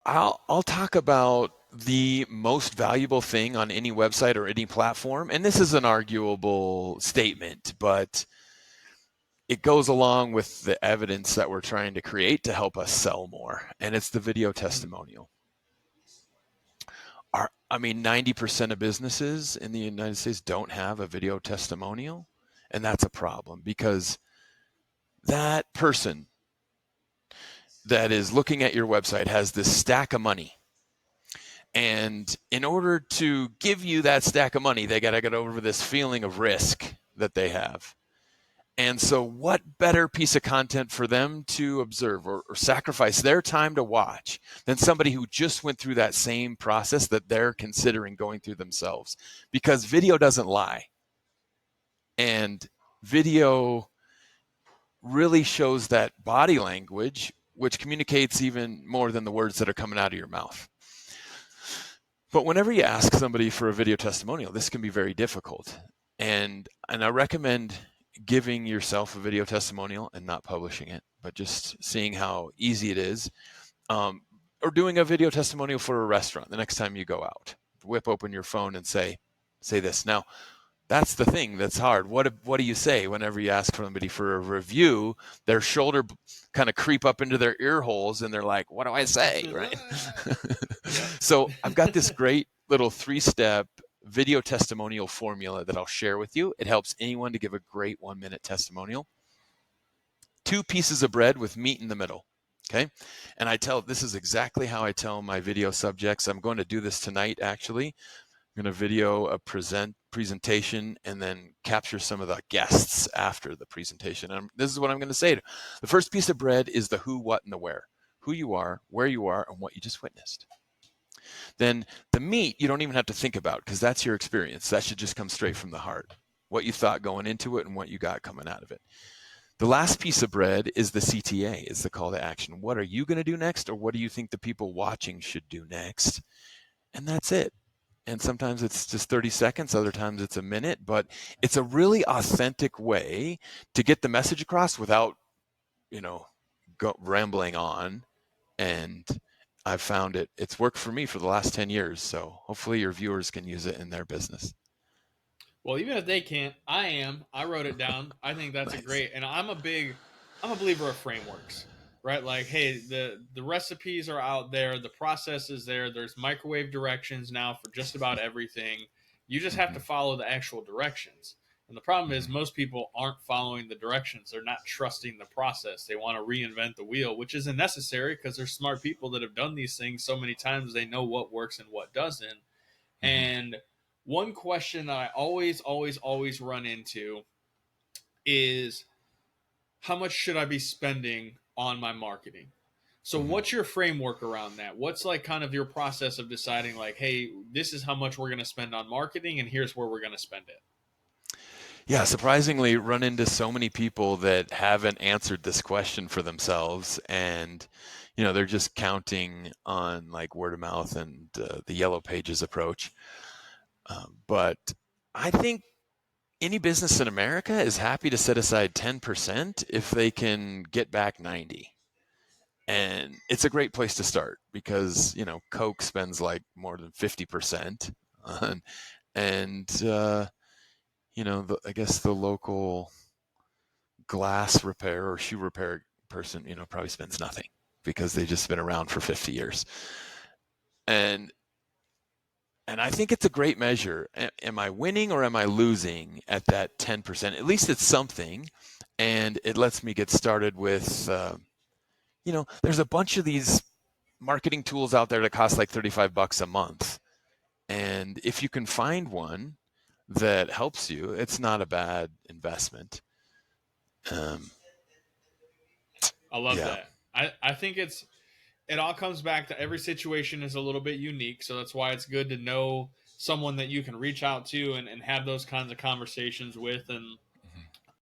I'll talk about the most valuable thing on any website or any platform, and this is an arguable statement, but it goes along with the evidence that we're trying to create to help us sell more, and it's the video Mhm. testimonial. I mean, 90% of businesses in the United States don't have a video testimonial, and that's a problem because that person that is looking at your website has this stack of money. And in order to give you that stack of money, they got to get over this feeling of risk that they have. And so, what better piece of content for them to observe or sacrifice their time to watch than somebody who just went through that same process that they're considering going through themselves? Because video doesn't lie. And video really shows that body language, which communicates even more than the words that are coming out of your mouth. But whenever you ask somebody for a video testimonial, this can be very difficult. And I recommend giving yourself a video testimonial and not publishing it, but just seeing how easy it is. Or doing a video testimonial for a restaurant the next time you go out. Whip open your phone and say this. Now, that's the thing that's hard. What do you say whenever you ask somebody for a review? Their shoulder kind of creep up into their ear holes, and they're like, "What do I say?" Right? Yep. So I've got this great little 3-step video testimonial formula that I'll share with you. It helps anyone to give a great 1-minute testimonial. 2 pieces of bread with meat in the middle. Okay. And this is exactly how I tell my video subjects. I'm going to do this tonight, actually. I'm going to video a presentation and then capture some of the guests after the presentation. And this is what I'm going to say. The first piece of bread is the who, what, and the where. Who you are, where you are, and what you just witnessed. Then the meat, you don't even have to think about because that's your experience. That should just come straight from the heart. What you thought going into it and what you got coming out of it. The last piece of bread is the CTA, is the call to action. What are you going to do next, or what do you think the people watching should do next? And that's it. And sometimes it's just 30 seconds, other times it's a minute, but it's a really authentic way to get the message across without, you know, rambling on. And I've found it's worked for me for the last 10 years. So hopefully your viewers can use it in their business. Well, even if they can't, I am. I wrote it down. I think that's a Nice. great, and I'm a believer of frameworks, right? Like, hey, the recipes are out there, the process is there. There's microwave directions now for just about everything. You just have Mm-hmm. to follow the actual directions. And the problem is, Mm-hmm. most people aren't following the directions. They're not trusting the process. They want to reinvent the wheel, which isn't necessary because there's smart people that have done these things so many times they know what works and what doesn't. Mm-hmm. And one question that I always run into is, how much should I be spending on my marketing? So Mm-hmm. what's your framework around that? What's like kind of your process of deciding like, hey, this is how much we're going to spend on marketing and here's where we're going to spend it? Yeah, surprisingly, run into so many people that haven't answered this question for themselves, and they're just counting on like word of mouth and the yellow pages approach. But I think any business in America is happy to set aside 10% if they can get back 90. And it's a great place to start because, Coke spends like more than 50% on, and I guess the local glass repair or shoe repair person, probably spends nothing because they've just been around for 50 years. And and I think it's a great measure. Am I winning or am I losing at that 10%? At least it's something, and it lets me get started with. There's a bunch of these marketing tools out there that cost like $35 a month, and if you can find one that helps you, it's not a bad investment. Um, I love yeah. that. I think it all comes back to every situation is a little bit unique. So that's why it's good to know someone that you can reach out to and have those kinds of conversations with. And